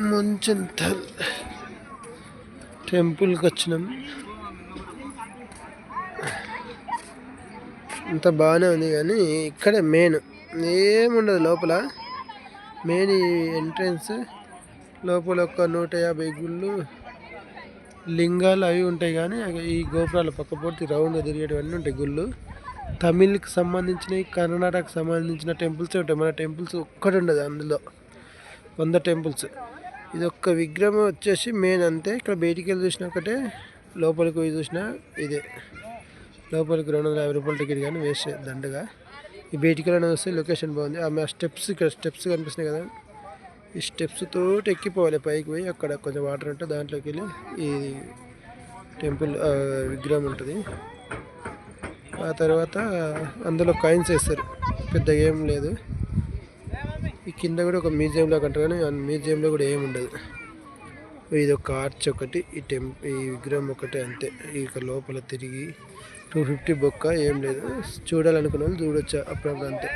ముంచంతల్ టెంపుల్కి వచ్చినాం. అంత బాగానే ఉంది కానీ ఇక్కడ మెయిన్ ఏముండదు లోపల. మెయిన్ ఈ ఎంట్రన్స్ లోపల ఒక 150 గుళ్ళు లింగాలు అవి ఉంటాయి. కానీ ఈ గోపురాల పక్క పూర్తి రౌండ్గా తిరిగేటివన్నీ ఉంటాయి గుళ్ళు. తమిళ్కి సంబంధించినవి, కర్ణాటకకు సంబంధించిన టెంపుల్స్ ఉంటాయి. మన టెంపుల్స్ ఒక్కటి ఉండదు అందులో, 100 టెంపుల్స్. ఇది ఒక్క విగ్రహం వచ్చేసి మెయిన్ అంతే. ఇక్కడ బయటికి వెళ్ళి చూసినా ఒకటే, లోపలికి పోయి చూసినా ఇదే. లోపలికి 250 రూపాయల టికెట్ కానీ వేస్ట్ దండగా. ఈ బయటికి వెళ్ళిన వస్తే లొకేషన్ బాగుంది. ఆమె స్టెప్స్, ఇక్కడ స్టెప్స్ కనిపిస్తున్నాయి కదా, ఈ స్టెప్స్ తోటి ఎక్కిపోవాలి పైకి పోయి. అక్కడ కొంచెం వాటర్ ఉంటే దాంట్లోకి వెళ్ళి ఈ టెంపుల్ విగ్రహం ఉంటుంది. ఆ తర్వాత అందులో కాయిన్స్ వేస్తారు, పెద్దగా ఏం లేదు. ఈ కింద కూడా ఒక మ్యూజియంలో కంటారు కానీ ఆ మ్యూజియంలో కూడా ఏమి ఉండదు. ఇది ఒక ఆర్చ్ ఒకటి, ఈ విగ్రహం ఒకటే అంతే. ఇక లోపల తిరిగి 250 బొక్క ఏం లేదు. చూడాలనుకున్న వాళ్ళు చూడొచ్చు అప్పుడప్పుడు అంతే.